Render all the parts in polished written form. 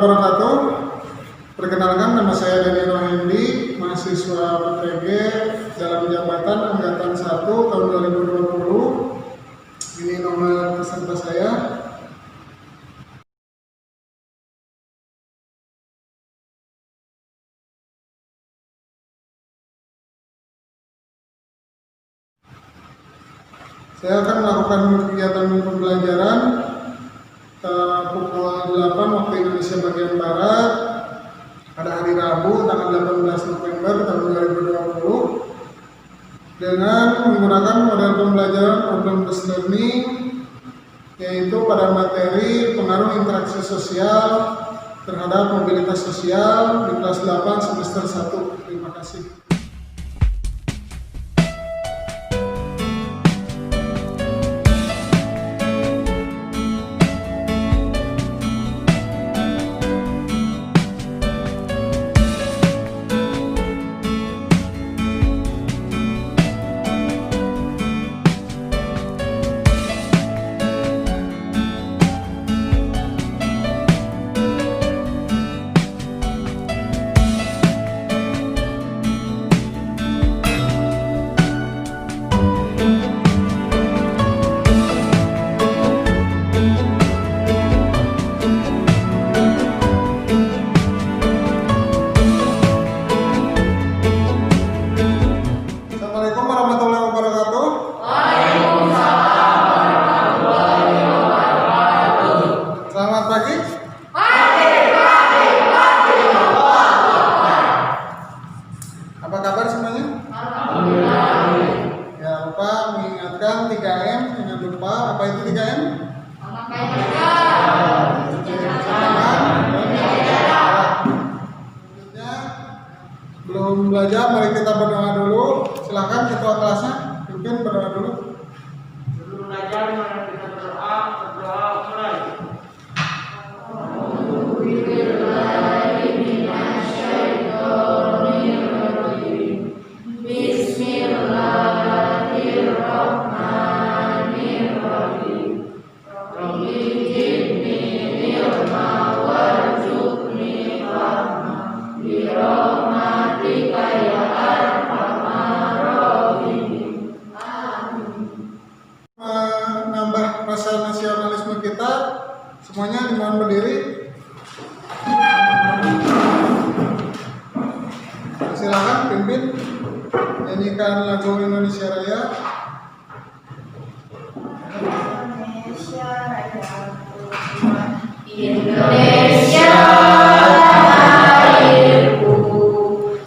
wabarakatuh. Perkenalkan, nama saya Dani Rohendi, mahasiswa PTG dalam jabatan Angkatan 1 tahun 2020. Ini nomor peserta saya. Saya akan melakukan kegiatan pembelajaran pukul 8 waktu Indonesia bagian Barat pada hari Rabu tanggal 18 November tahun 2020 dengan menggunakan model pembelajaran problem-based learning, yaitu pada materi pengaruh interaksi sosial terhadap mobilitas sosial di kelas 8 semester 1. Terima kasih. Assalamualaikum warahmatullahi wabarakatuh. Waalaikumsalam warahmatullahi wabarakatuh. Selamat pagi. Pagi. Apa kabar semuanya? Alhamdulillah. Ya, lupa mengingatkan 3M. Jangan lupa, apa itu 3M? Memakai masker. Cuci tangan dan jaga jarak. Selanjutnya, belum belajar, mari kita berdoa dulu. Silakan ketua kelasnya, pimpin berdoa dulu. Sebelum belajar, mari kita berdoa mulai. Bismillahirrahmanirrahim. Rabbi zidni ilma warzuqni fahma bi rahmatika ya arhamar rahimin. Amin. Menambah rasa nasionalisme kita, semuanya dimohon berdiri. Silakan pimpin nyanyikan lagu Indonesia Raya. Indonesia Raya, Indonesia airku,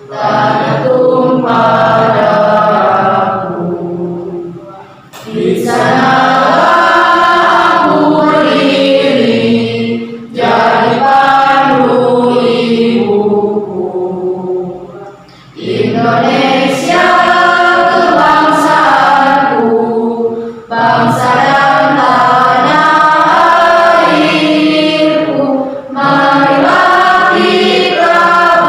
tanah tumpah darahku. Di sana aku berdiri, jadi pandu ibuku. Indonesia kebangsaanku, bangsa dan tanah airku. Marilah kita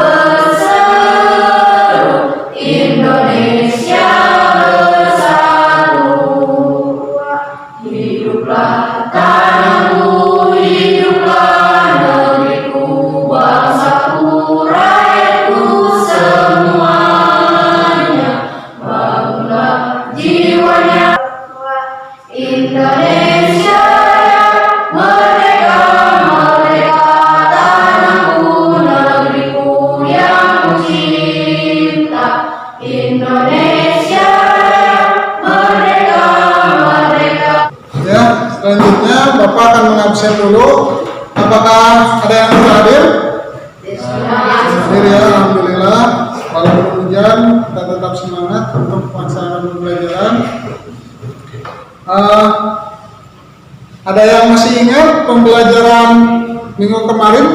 berseru, Indonesia bersatu. Hiduplah tanahku, hiduplah negeriku, bangsaku, rakyatku semuanya. Bangunlah jiwanya, Indonesia merdeka, merdeka, tanahku, negeriku yang kucinta. Indonesia merdeka, merdeka. Ya, selanjutnya Bapak akan mengabsen dulu. Apakah ada yang hadir? Hadir ya, alhamdulillah. Walaupun hujan, kita tetap semangat untuk pelaksanaan pembelajaran. Ada yang masih ingat pembelajaran minggu kemarin?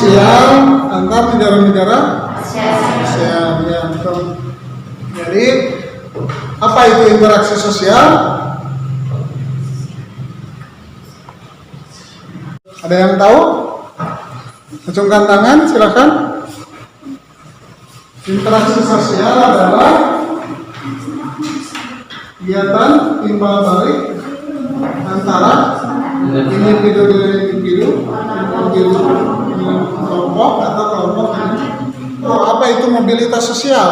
Yang antar negara-negara ASEAN, ya, betul. Jadi, apa itu interaksi sosial? Ada yang tahu? Acungkan tangan, silakan. Interaksi sosial adalah kegiatan timbal balik antara individu dengan individu, individu dengan kelompok atau kelompok dengan. Oh, apa itu mobilitas sosial?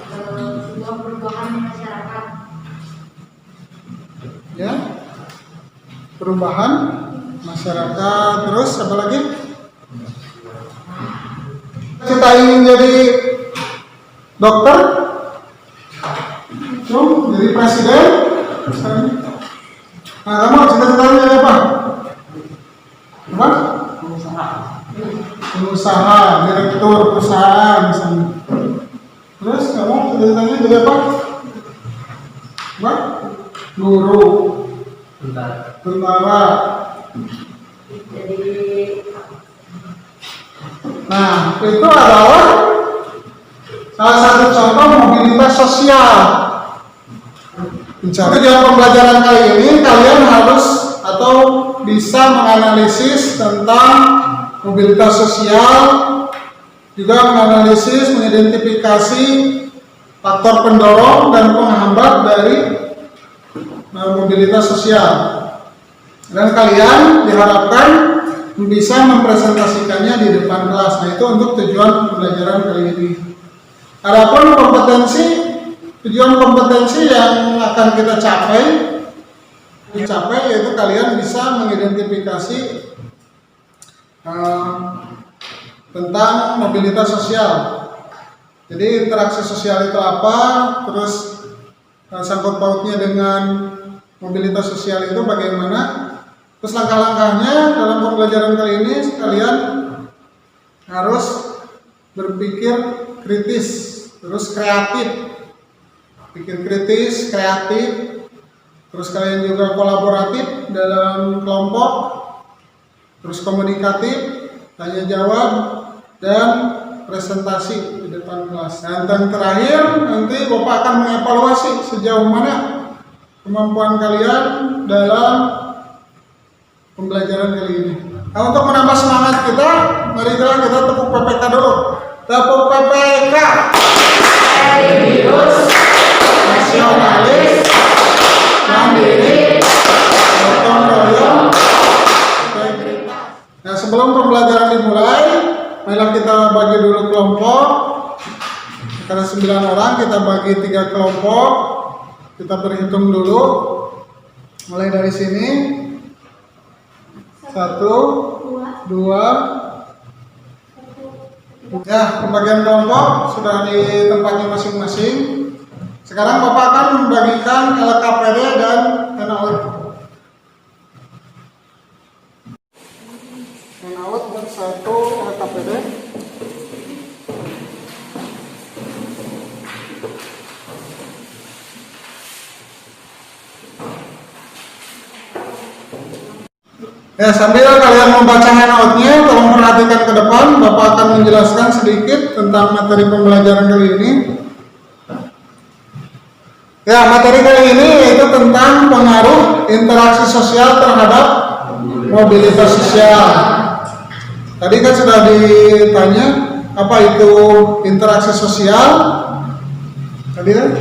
Sebuah perubahan di masyarakat. Ya, perubahan masyarakat. Terus apa lagi? Kita ingin jadi dokter, jadi presiden. Nah, kamu cita-citanya jadi apa? Apa? Pengusaha, direktur perusahaan misalnya. Terus kamu cita-citanya jadi apa? Apa? Guru, tentara. Jadi Nah, itu adalah salah satu contoh mobilitas sosial. Tujuan pembelajaran kali ini kalian harus atau bisa menganalisis tentang mobilitas sosial, juga menganalisis, mengidentifikasi faktor pendorong dan penghambat dari mobilitas sosial. Dan kalian diharapkan bisa mempresentasikannya di depan kelas. Nah, itu untuk tujuan pembelajaran kali ini. Adapun tujuan kompetensi yang akan kita capai yaitu kalian bisa mengidentifikasi tentang mobilitas sosial. Jadi interaksi sosial itu apa, terus sangkut pautnya dengan mobilitas sosial itu bagaimana. Terus langkah-langkahnya dalam pembelajaran kali ini kalian harus berpikir kritis, terus kreatif. Pikir kritis, kreatif, terus kalian juga kolaboratif dalam kelompok, terus komunikatif, tanya jawab, dan presentasi di depan kelas. Dan yang terakhir nanti Bapak akan mengevaluasi sejauh mana kemampuan kalian dalam pembelajaran kali ini. Nah, untuk menambah semangat kita, mari kita tepuk PPK dulu. Tepuk PPK. Virus nasionalis mandiri gotong royong integritas. Nah, sebelum pembelajaran dimulai, marilah kita bagi dulu kelompok. Karena 9 orang, kita bagi 3 kelompok. Kita berhitung dulu. Mulai dari sini. 1, 2. Ya, pembagian kelompok sudah di tempatnya masing-masing. Sekarang Bapak akan membagikan LKPD dan NAUT. NAUT dan 1 LKPD. Ya, sambil kalian membaca handout-nya, tolong perhatikan ke depan. Bapak akan menjelaskan sedikit tentang materi pembelajaran kali ini. Ya, materi kali ini yaitu tentang pengaruh interaksi sosial terhadap mobilitas sosial. Tadi kan sudah ditanya apa itu interaksi sosial. Tadi kan?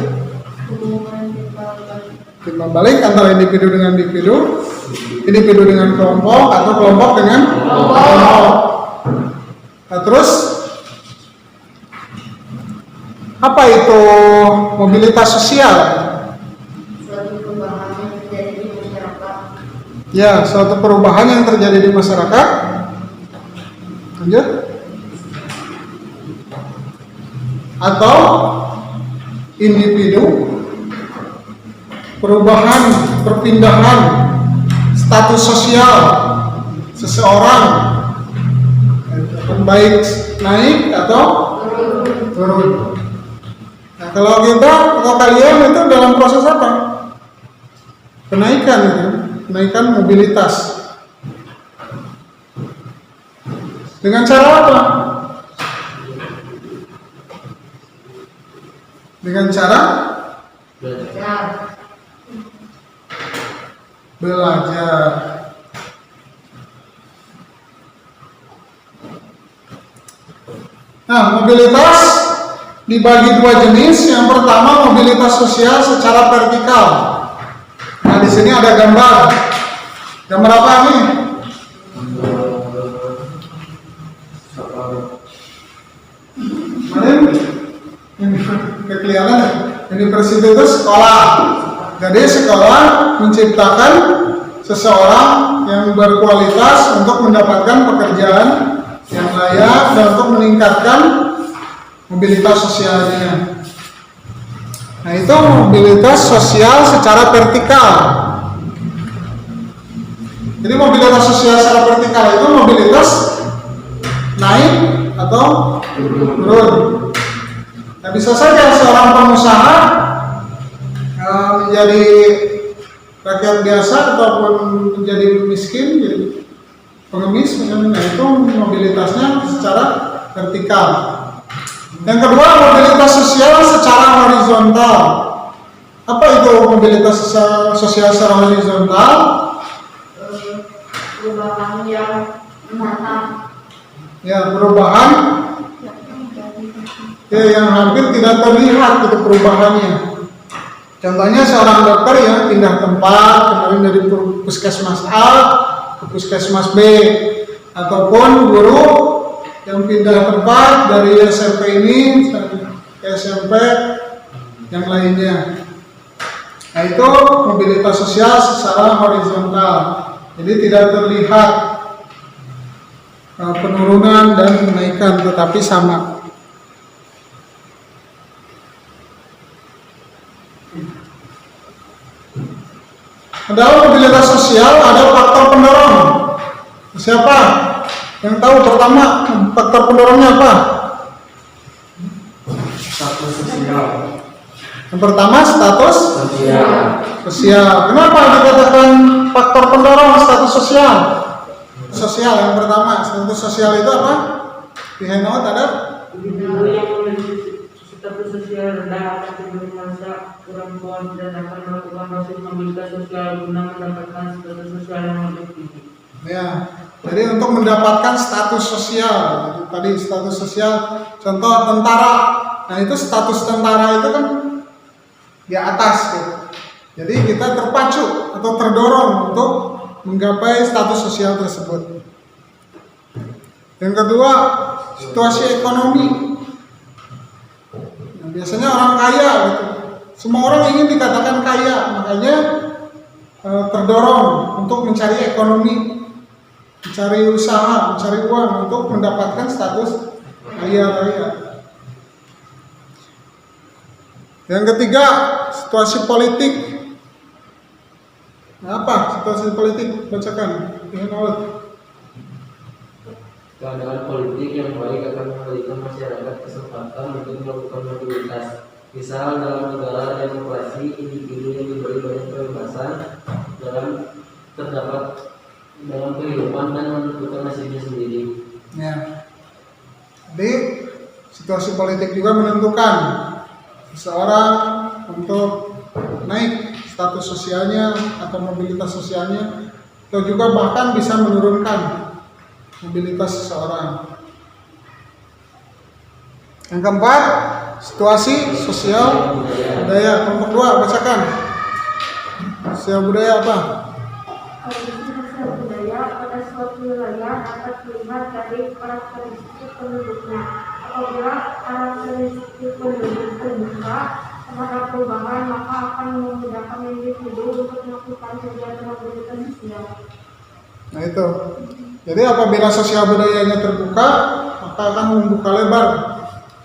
Timbal balik antara individu dengan individu, individu dengan kelompok atau kelompok dengan kelompok. Nah, terus apa itu mobilitas sosial? suatu perubahan yang terjadi di masyarakat. Ya, suatu perubahan yang terjadi di masyarakat. Lanjut. Atau individu, perubahan, perpindahan status sosial seseorang, baik naik atau turun. Nah, kalau kalian itu dalam proses apa? Kenaikan itu, kenaikan mobilitas. Dengan cara apa? Dengan cara belajar. Nah, mobilitas dibagi 2 jenis. Yang pertama mobilitas sosial secara vertikal. Nah, di sini ada gambar. Yang berapa nih? Mana ini? Kelihatan ya? Universitas itu sekolah. Jadi sekolah menciptakan seseorang yang berkualitas untuk mendapatkan pekerjaan yang layak dan untuk meningkatkan mobilitas sosialnya. Nah, itu mobilitas sosial secara vertikal. Jadi mobilitas sosial secara vertikal itu mobilitas naik atau turun. Nah, bisa saja seorang pengusaha menjadi rakyat biasa ataupun menjadi miskin, jadi pengemis, misalnya, itu mobilitasnya secara vertikal. Yang kedua, mobilitas sosial secara horizontal. Apa itu mobilitas sosial secara horizontal? Perubahan yang menantang. Ya, perubahan yang hampir tidak terlihat itu perubahannya. Contohnya seorang dokter yang pindah tempat, kemarin dari puskesmas A ke puskesmas B, ataupun guru yang pindah tempat dari SMP ini ke SMP yang lainnya. Nah, itu mobilitas sosial secara horizontal. Jadi tidak terlihat penurunan dan kenaikan, tetapi sama. Dalam mobilitas sosial ada faktor pendorong. Siapa yang tahu pertama faktor pendorongnya apa? Status sosial. Yang pertama status sosial. Kenapa dikatakan faktor pendorong status sosial? Sosial yang pertama, status sosial itu apa? Di handout ada? Individu yang memiliki status sosial rendah akan cenderung merasa kurang puas dan akan melakukan proses mobilitas sosial guna mendapatkan status sosial yang lebih tinggi. Ya, jadi untuk mendapatkan status sosial, tadi status sosial, contoh tentara. Nah, itu status tentara itu kan di atas gitu. Jadi kita terpacu atau terdorong untuk menggapai status sosial tersebut. Yang kedua, situasi ekonomi. Nah, biasanya orang kaya gitu. Semua orang ingin dikatakan kaya, makanya terdorong untuk mencari ekonomi, mencari usaha, mencari uang untuk mendapatkan status kaya raya. Yang ketiga, situasi politik. Nah, apa situasi politik? Bacakan. Keadaan politik yang baik akan memberikan masyarakat kesempatan untuk melakukan mobilitas. Misal dalam negara demokrasi, individu yang diberi banyak kebebasan terdapat dalam kehidupan dan menentukan nasibnya sendiri. Ya. Jadi situasi politik juga menentukan seseorang untuk naik status sosialnya atau mobilitas sosialnya, atau juga bahkan bisa menurunkan mobilitas seseorang. Yang keempat, situasi sosial budaya. Kelompok 2, bacakan. Sosial budaya apa? Kondisi sosial budaya pada suatu wilayah dapat dilihat dari karakteristik penduduknya. Apabila karakteristik penduduk terbuka terhadap perubahan, maka akan memudahkan individu untuk melakukan kegiatan mobilitas sosial. Nah, itu. Jadi apabila sosial budayanya terbuka, maka akan membuka lebar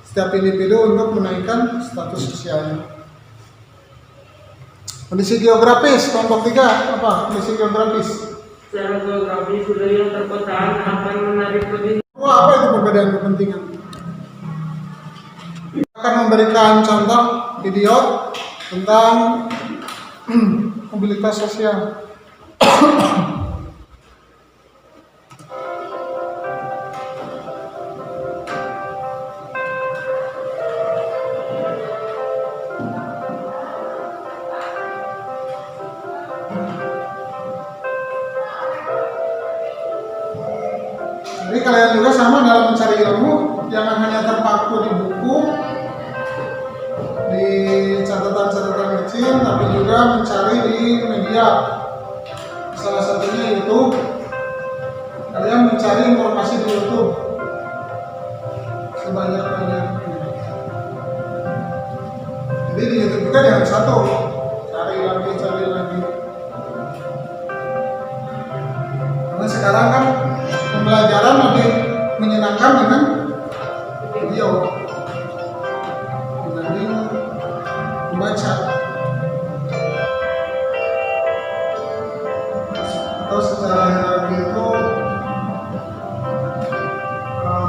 setiap individu untuk menaikkan status sosialnya. Kondisi geografis, kelompok 3, apa? Kondisi geografis. Secara geografis, wilayah perkotaan akan menarik lebih. Wah, apa itu perbedaan kepentingan? Akan memberikan contoh video tentang mobilitas sosial. Jadi kalian juga sama dalam mencari ilmu, jangan hanya terpaku di buku, di catatan-catatan kecil, tapi juga mencari di media. salah satunya YouTube. Kalian mencari informasi di YouTube sebanyak-banyaknya. Jadi di YouTube juga jangan satu, cari lagi. Karena sekarang kan pembelajaran lebih menyenangkan dengan video dibanding membaca. Atau secara hierarki itu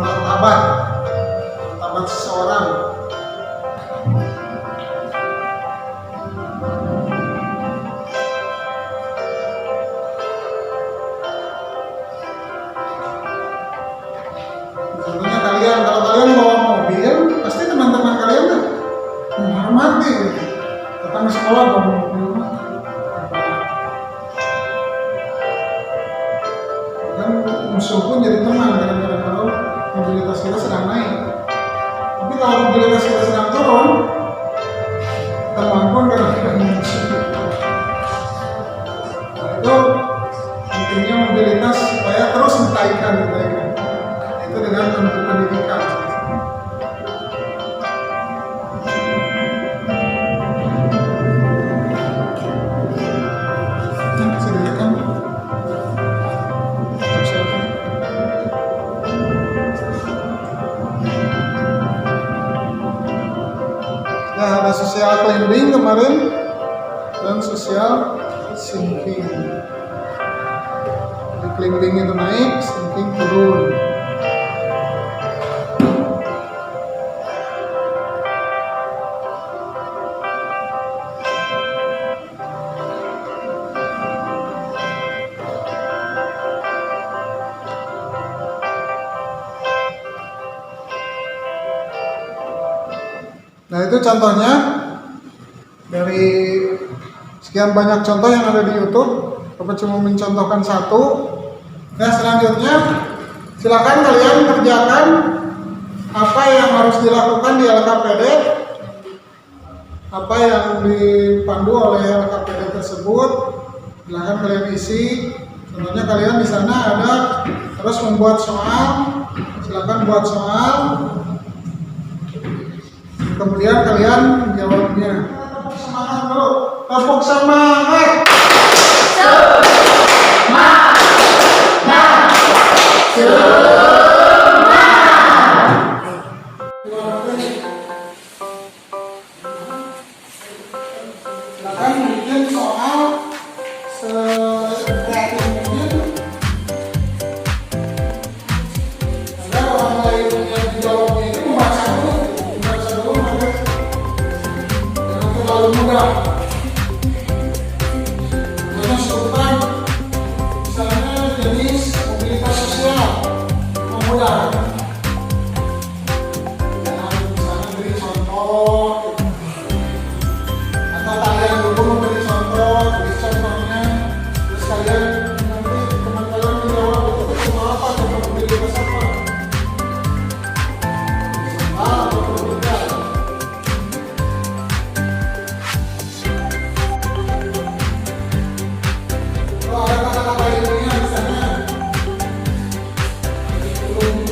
martabat seseorang. Contohnya kalian, kalau kalian bawa mobil, pasti teman-teman kalian tuh menghormati, datang ke sekolah bawa mobil. Dan musuh pun jadi teman kadang-kadang kalau mobilitas kita sedang naik. Tapi kalau mobilitas kita sedang turun, teman pun kadang-kadang musuh. Nah, itu pentingnya mobilitas supaya terus ditaikkan. Itu dengan pendidikan. Nah, ada social climbing kemarin dan social sinking. Jadi climbing itu naik, sinking turun. Nah, itu contohnya dari sekian banyak contoh yang ada di YouTube. Bapak cuma mencontohkan satu. Nah, selanjutnya silakan kalian kerjakan apa yang harus dilakukan di LKPD, apa yang dipandu oleh LKPD tersebut. Silakan kalian isi. Contohnya kalian di sana ada terus membuat soal. Silakan buat soal. Kemudian kalian jawabnya. Semangat dulu. Tepuk semangat. Silakan bikin soal sekreatif mungkin. Ada orang lain yang dijawabnya itu membaca dulu nanti jangan terlalu mudah. Contohnya sebutan misalnya jenis mobilitas sosial pemuda. Misalnya beri contoh, atau kalian dulu memberi contoh, beri contohnya, terus kalian nanti teman kalian menjawab itu cuma apa, coba mobilitas apa. Atau berbeda. Kalau ada kata-kata ilmiah di sana, belum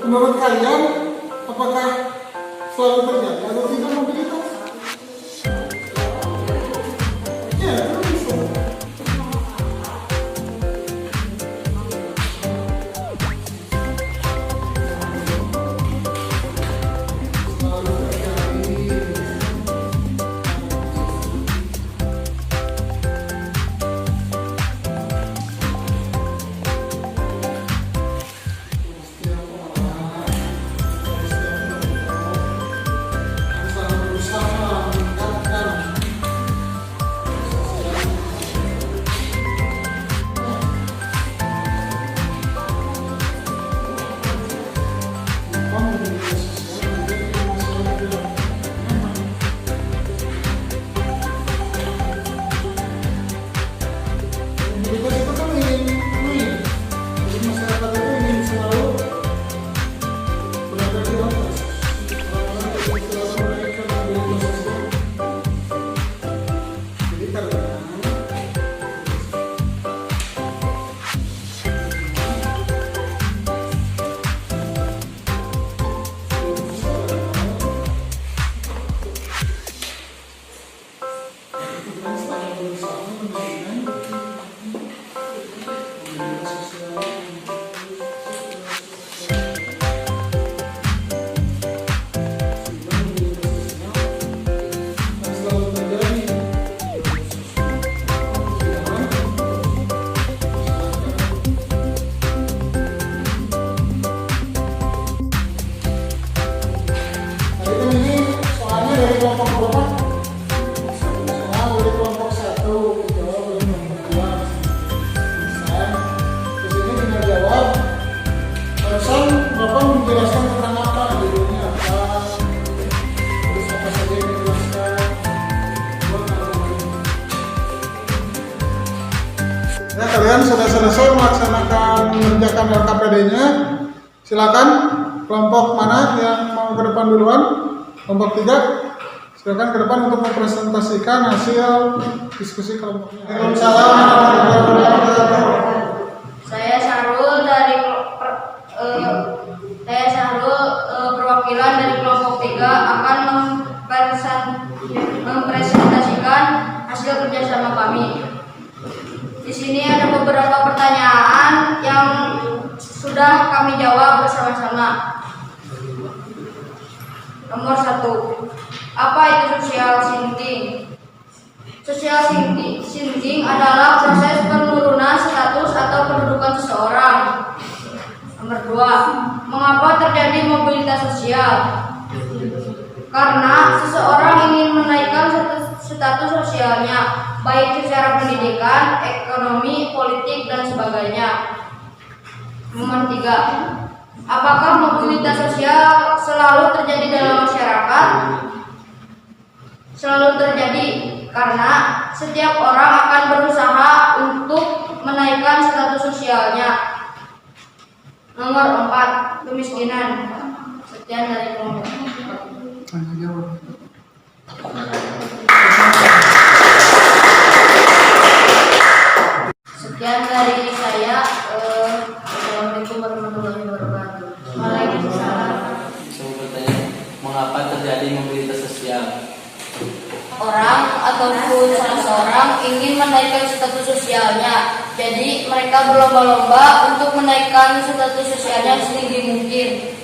Menurut kalian, apakah selalu terjadi atau tidak mobilitas? Ya, itu bisa. Selalu terjadi. Ya, kalian sudah selesai melaksanakan mengerjakan LKPD-nya. Silakan kelompok mana yang mau ke depan duluan? Kelompok 3. Silakan ke depan untuk mempresentasikan hasil diskusi kelompoknya. Waalaikumsalam warahmatullahi wabarakatuh. Saya Sarul perwakilan dari kelompok 3 akan mempresentasikan hasil kerjasama kami. Di sini ada beberapa pertanyaan yang sudah kami jawab bersama-sama. Nomor 1. Apa itu social sinking? Social sinking adalah proses penurunan status atau kedudukan seseorang. Nomor 2. Mengapa terjadi mobilitas sosial? Karena seseorang ingin menaikkan status sosialnya, baik secara pendidikan, ekonomi, politik, dan sebagainya. Nomor 3. Apakah mobilitas sosial selalu terjadi dalam masyarakat? Selalu terjadi karena setiap orang akan berusaha untuk menaikkan status sosialnya. Nomor 4. Kemiskinan. Sekian dari kelompok. ataupun salah seorang ingin menaikkan status sosialnya. Jadi mereka berlomba-lomba untuk menaikkan status sosialnya setinggi mungkin.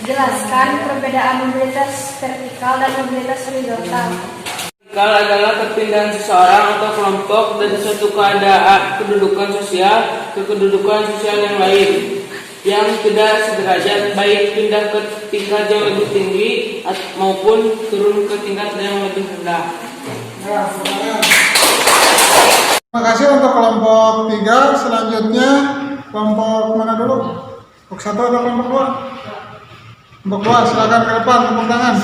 Jelaskan perbedaan mobilitas vertikal dan mobilitas horizontal. Vertikal adalah perpindahan seseorang atau kelompok dari suatu kedudukan sosial ke kedudukan sosial yang lain yang tidak sederajat, baik pindah ke tingkat yang lebih tinggi maupun turun ke tingkat yang lebih rendah. Terima kasih untuk kelompok 3. Selanjutnya kelompok mana dulu? Kelompok 1 atau kelompok 2? Kelompok 2, silakan ke depan, tepuk tangan.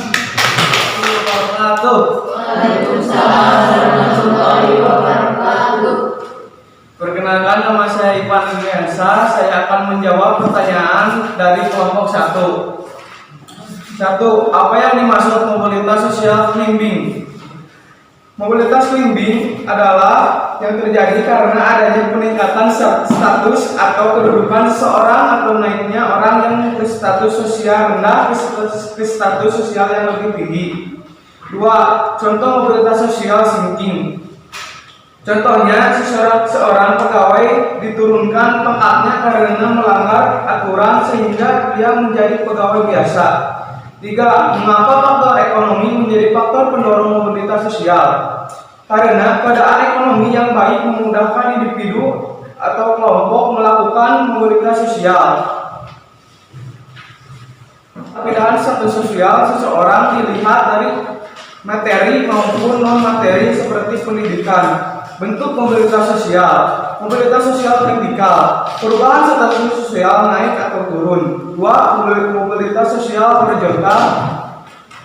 Waalaikumsalam warahmatullahi wabarakatuh. Perkenalkan, nama saya Ivan Iliansa. Saya akan menjawab pertanyaan dari kelompok 1. 1. Apa yang dimaksud mobilitas sosial klimbing? Mobilitas klimbing adalah yang terjadi karena adanya peningkatan status atau kedudukan seseorang atau naiknya orang yang berstatus sosial rendah ke status sosial yang lebih tinggi. 2. Contoh mobilitas sosial sinking. Contohnya, seorang pegawai diturunkan pangkatnya karena melanggar aturan sehingga dia menjadi pegawai biasa. 3. Mengapa faktor ekonomi menjadi faktor pendorong mobilitas sosial? Karena keadaan ekonomi yang baik memudahkan individu atau kelompok melakukan mobilitas sosial. Perbedaan status sosial seseorang dilihat dari materi maupun non-materi seperti pendidikan. Bentuk mobilitas sosial. Mobilitas sosial vertikal, perubahan status sosial naik atau turun. 2. Mobilitas sosial horizontal,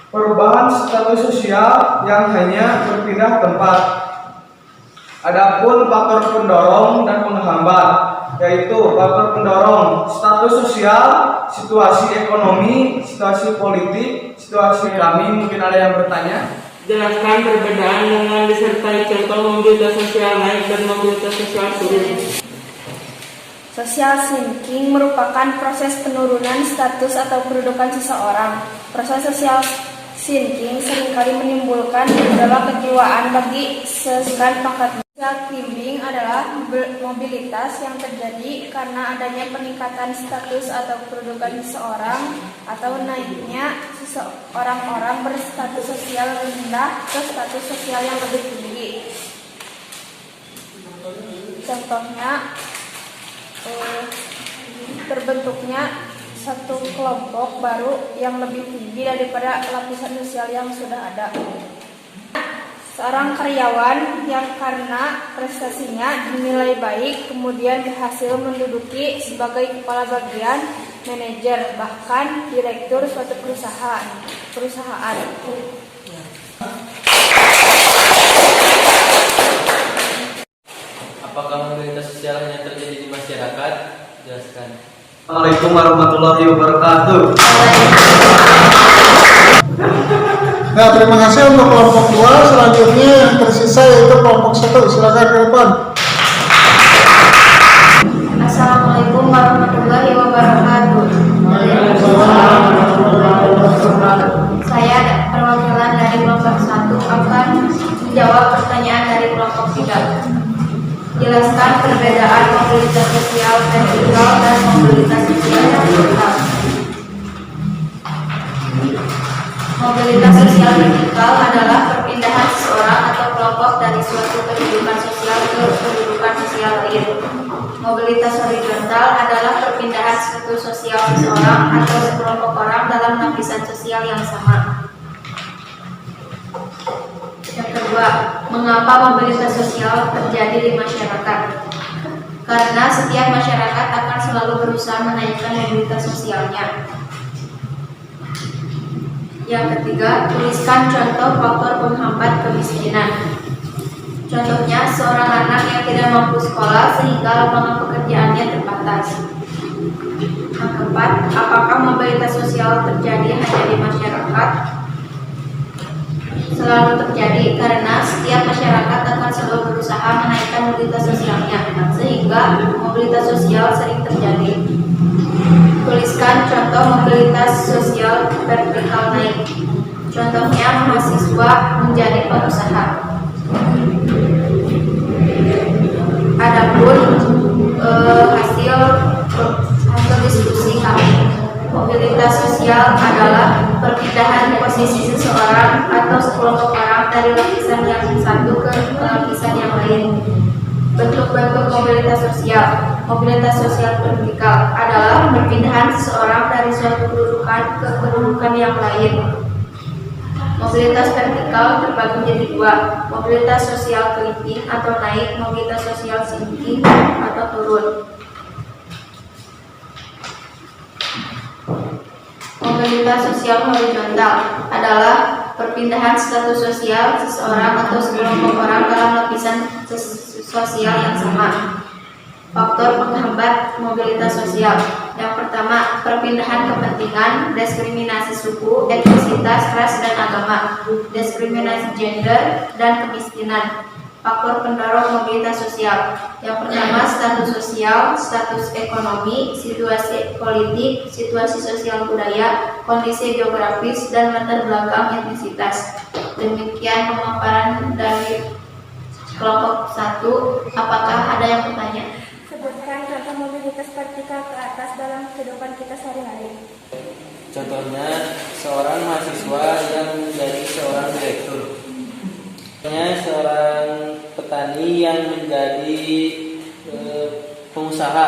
perubahan status sosial yang hanya berpindah tempat. Adapun faktor pendorong dan penghambat, yaitu faktor pendorong status sosial, situasi ekonomi, situasi politik, situasi kami. Mungkin ada yang bertanya? Jelaskan perbedaan dengan disertai contoh mobilitas sosial naik dan mobilitas sosial turun. Social sinking merupakan proses penurunan status atau kedudukan seseorang. Proses social sinking seringkali menimbulkan beberapa kejiwaan bagi seseorang pangkatnya. Social climbing adalah mobilitas yang terjadi karena adanya peningkatan status atau kedudukan seseorang atau naiknya orang-orang berstatus sosial rendah ke status sosial yang lebih tinggi. Contohnya, terbentuknya satu kelompok baru yang lebih tinggi daripada lapisan sosial yang sudah ada. Seorang karyawan yang karena prestasinya dinilai baik kemudian berhasil menduduki sebagai kepala bagian, manajer, bahkan direktur suatu perusahaan. Apakah mobilitas sosial hanya terjadi di masyarakat? Jelaskan. Assalamualaikum warahmatullahi wabarakatuh. Nah, terima kasih untuk kelompok 2. Selanjutnya yang tersisa yaitu kelompok 1. Silakan ke depan. Assalamualaikum warahmatullahi wabarakatuh. Saya perwakilan dari kelompok 1 akan menjawab pertanyaan dari kelompok 3. Jelaskan perbedaan mobilitas sosial vertikal dan mobilitas sosial horizontal. Mobilitas sosial vertikal adalah perpindahan seseorang atau kelompok dari suatu kedudukan sosial ke kedudukan sosial lain. Mobilitas horizontal adalah perpindahan status sosial seseorang atau sekelompok orang dalam lapisan sosial yang sama. Yang kedua, mengapa mobilitas sosial terjadi di masyarakat? Karena setiap masyarakat akan selalu berusaha menaikkan mobilitas sosialnya. Yang ketiga, tuliskan contoh faktor penghambat kemiskinan. Contohnya, seorang anak yang tidak mampu sekolah sehingga lapangan pekerjaannya terbatas. Yang keempat, apakah mobilitas sosial terjadi hanya di masyarakat? Selalu terjadi karena setiap masyarakat akan selalu berusaha menaikkan mobilitas sosialnya, sehingga mobilitas sosial sering terjadi. Tuliskan contoh mobilitas sosial vertikal naik. Contohnya mahasiswa menjadi pengusaha. Adapun hasil diskusi kami, mobilitas sosial adalah perpindahan posisi seseorang atau sekelompok orang dari lapisan yang satu ke lapisan yang lain. Bentuk-bentuk mobilitas sosial. Mobilitas sosial vertikal adalah perpindahan seseorang dari suatu kedudukan ke kedudukan yang lain. Mobilitas vertikal terbagi menjadi dua, mobilitas sosial keliping atau naik, mobilitas sosial sinking atau turun. Mobilitas sosial horizontal adalah perpindahan status sosial seseorang atau sekelompok orang dalam lapisan sosial yang sama. Faktor penghambat mobilitas sosial. Yang pertama, perpindahan kepentingan, diskriminasi suku, etnisitas, ras, dan agama, diskriminasi gender, dan kemiskinan. Faktor pendorong mobilitas sosial. Yang pertama, status sosial, status ekonomi, situasi politik, situasi sosial budaya, kondisi geografis, dan latar belakang etnisitas. Demikian pemaparan dari kelompok 1. Apakah ada yang bertanya? Sebutkan contoh mobilitas vertikal ke atas dalam kehidupan kita sehari-hari. Contohnya, seorang mahasiswa yang menjadi seorang direktur. Contohnya, seorang petani yang menjadi pengusaha.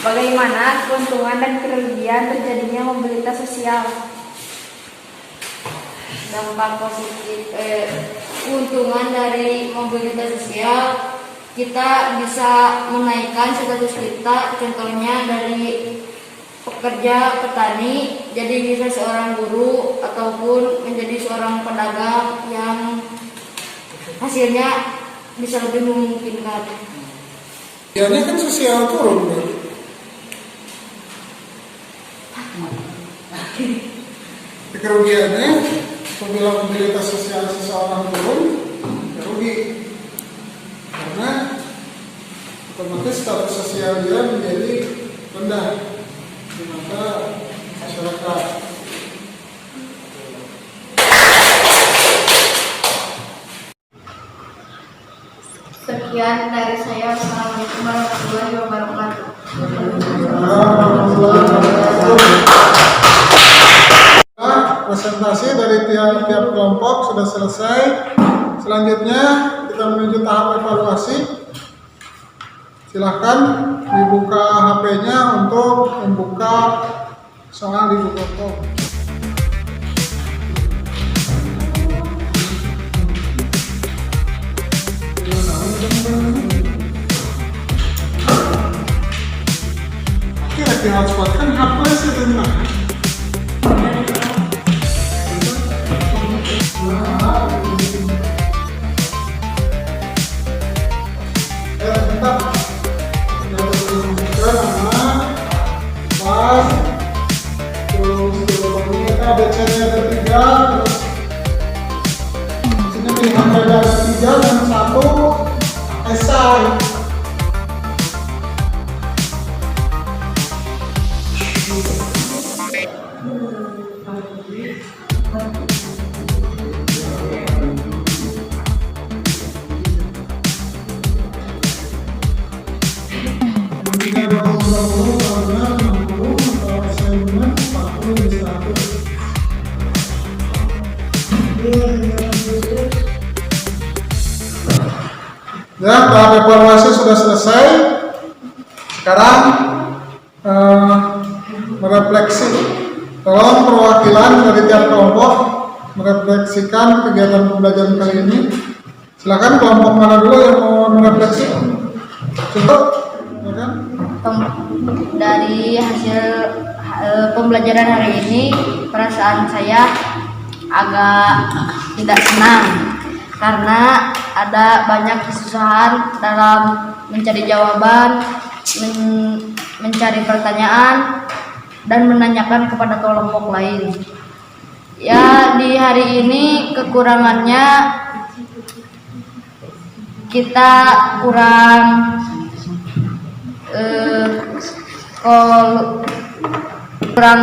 Bagaimana keuntungan dan kerugian terjadinya mobilitas sosial? Dampak positif keuntungan dari mobilitas sosial, kita bisa menaikkan status kita, contohnya dari pekerja petani jadi bisa seorang guru ataupun menjadi seorang pedagang yang hasilnya bisa lebih memungkinkan. Ini kan sosial turun. Kerugiannya apabila mobilitas sosial seseorang turun, rugi karena otomatis status sosial dia menjadi rendah di mata masyarakat. Sekian dari saya. Assalamualaikum warahmatullahi wabarakatuh. Presentasi dari tiap kelompok sudah selesai. Selanjutnya kita menuju tahap evaluasi. Silahkan dibuka HP-nya untuk membuka soal di Google Form. Oke, hotspot kan HP sebenarnya. ABC-nya ada 3, terus sini pilihan ada 3 dan 1 esai. Ya, tahap evaluasi sudah selesai. Sekarang merefleksi. Tolong perwakilan dari tiap kelompok merefleksikan kegiatan pembelajaran kali ini. Silakan kelompok mana dulu yang mau merefleksi? Contoh, ya kan? Dari hasil pembelajaran hari ini, perasaan saya agak tidak senang karena ada banyak kesusahan dalam mencari jawaban, mencari pertanyaan, dan menanyakan kepada kelompok lain. Ya, di hari ini kekurangannya kita kurang kurang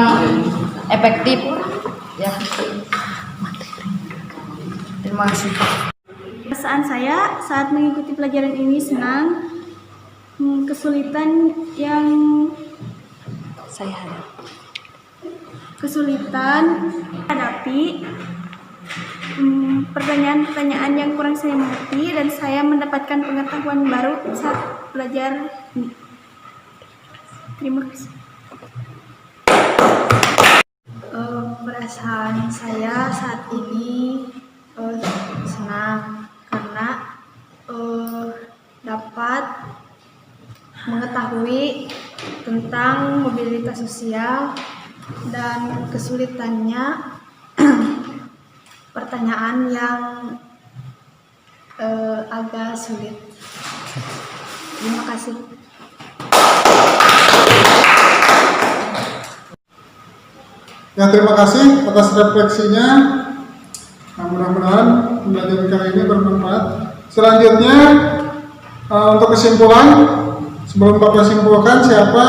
efektif ya. Terima kasih. Perasaan saya saat mengikuti pelajaran ini senang. Kesulitan yang hadapi, pertanyaan-pertanyaan yang kurang saya mengerti, dan saya mendapatkan pengetahuan baru saat belajar ini. Terima kasih. Perasaan saya saat ini senang karena dapat mengetahui tentang mobilitas sosial dan kesulitannya pertanyaan yang agak sulit. Terima kasih. Ya, terima kasih atas refleksinya. Mudah-mudahan pembelajaran kali ini bermanfaat. Selanjutnya untuk kesimpulan, sebelum Bapak simpulkan, siapa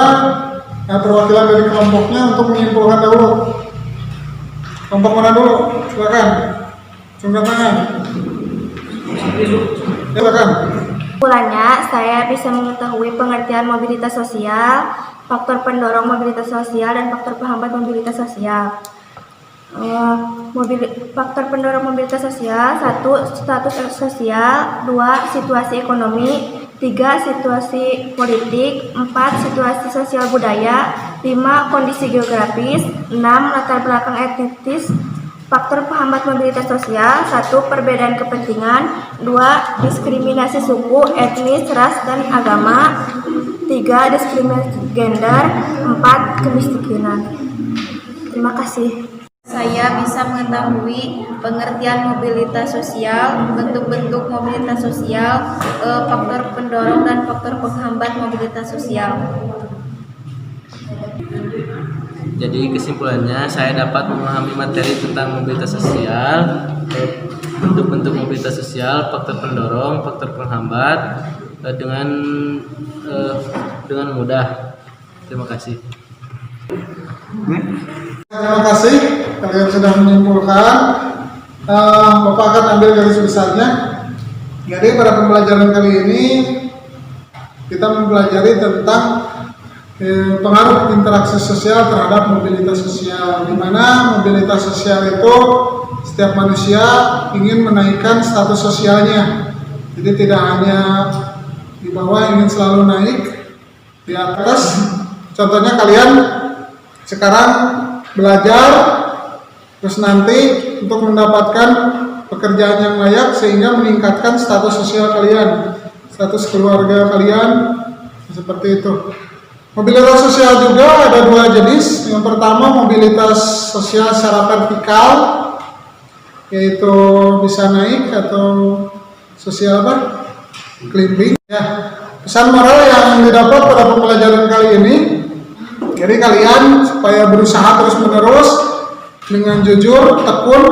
perwakilan dari kelompoknya untuk menyimpulkan dahulu? Kelompok mana dulu? Silakan. Angkat tangan. Silakan. Kesimpulannya, saya bisa mengetahui pengertian mobilitas sosial, faktor pendorong mobilitas sosial, dan faktor penghambat mobilitas sosial. Faktor pendorong mobilitas sosial: 1. Status sosial, 2. Situasi ekonomi, 3. Situasi politik, 4. Situasi sosial budaya, 5. Kondisi geografis, 6. Latar belakang etnis. Faktor penghambat mobilitas sosial: 1. Perbedaan kepentingan, 2. Diskriminasi suku, etnis, ras, dan agama, 3. Diskriminasi gender, 4. Kemiskinan. Terima kasih. Saya bisa mengetahui pengertian mobilitas sosial, bentuk-bentuk mobilitas sosial, faktor pendorong dan faktor penghambat mobilitas sosial. Jadi kesimpulannya, saya dapat memahami materi tentang mobilitas sosial, bentuk-bentuk mobilitas sosial, faktor pendorong, faktor penghambat dengan mudah. Terima kasih. Terima kasih, kalian sudah menyimpulkan. Bapak akan ambil garis besarnya. Jadi pada pembelajaran kali ini kita mempelajari tentang pengaruh interaksi sosial terhadap mobilitas sosial, di mana mobilitas sosial itu setiap manusia ingin menaikkan status sosialnya. Jadi tidak hanya di bawah, ingin selalu naik di atas. Contohnya kalian sekarang belajar, terus nanti untuk mendapatkan pekerjaan yang layak sehingga meningkatkan status sosial kalian, status keluarga kalian, seperti itu. Mobilitas sosial juga ada dua jenis. Yang pertama mobilitas sosial secara vertikal, yaitu bisa naik atau sosial apa? Climbing. Ya. Pesan moral yang didapat pada pembelajaran kali ini, jadi kalian supaya berusaha terus-menerus dengan jujur, tekun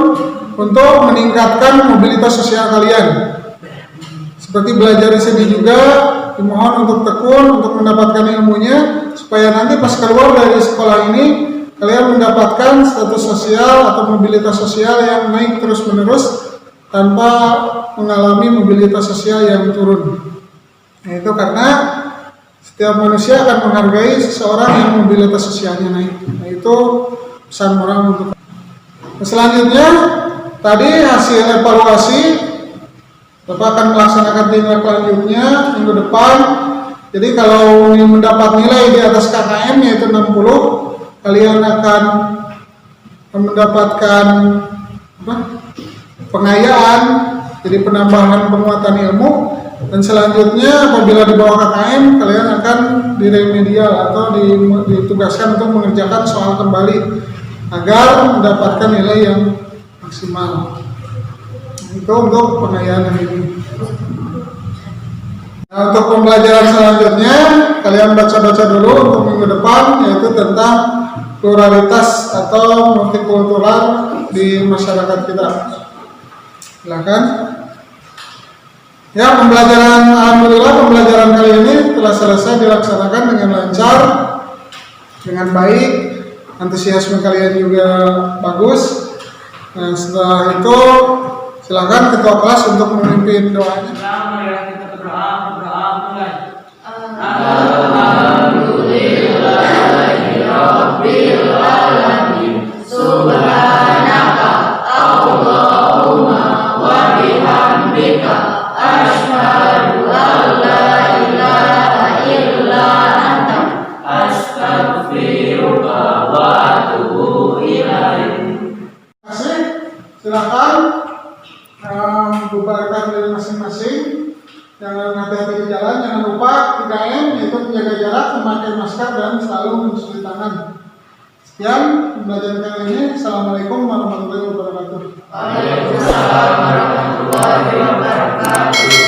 untuk meningkatkan mobilitas sosial kalian. Seperti belajar di sini juga, dimohon untuk tekun, untuk mendapatkan ilmunya, supaya nanti pas keluar dari sekolah ini, kalian mendapatkan status sosial atau mobilitas sosial yang naik terus-menerus tanpa mengalami mobilitas sosial yang turun. Nah, itu karena setiap manusia akan menghargai seseorang yang mobilitas sosialnya naik. Nah, itu pesan moral untuk. Selanjutnya, tadi hasil evaluasi, Bapak akan melaksanakan tindak lanjutnya minggu depan. Jadi kalau mendapat nilai di atas KKM yaitu 60, kalian akan mendapatkan pengayaan, jadi penambahan penguatan ilmu. Dan selanjutnya apabila di bawah KKM, kalian akan diremedial atau ditugaskan untuk mengerjakan soal kembali agar mendapatkan nilai yang maksimal. Itu untuk pengayaan hari ini. Nah, untuk pembelajaran selanjutnya, kalian baca-baca dulu untuk minggu depan, yaitu tentang pluralitas atau multikultural di masyarakat kita. Silakan. Ya, alhamdulillah pembelajaran kali ini telah selesai dilaksanakan dengan lancar, dengan baik, antusiasme kalian juga bagus. Nah, setelah itu silakan ketua kelas untuk memimpin doanya. Marilah kita berdoa mulai. Alhamdulillahirabbil alamin. Subhanaka Allahumma wa bihamdika asyhadu an la ilaha illa anta astaghfiruka wa atubu ilaik. Terima kasih. Silakan bubarkan diri masing-masing. Jangan hati-hati di jalan, jangan lupa 3M yaitu menjaga jarak, memakai masker dan selalu mencuci tangan. Sekian pembelajaran kali ini. Assalamualaikum warahmatullahi wabarakatuh. Waalaikumsalam warahmatullahi wabarakatuh.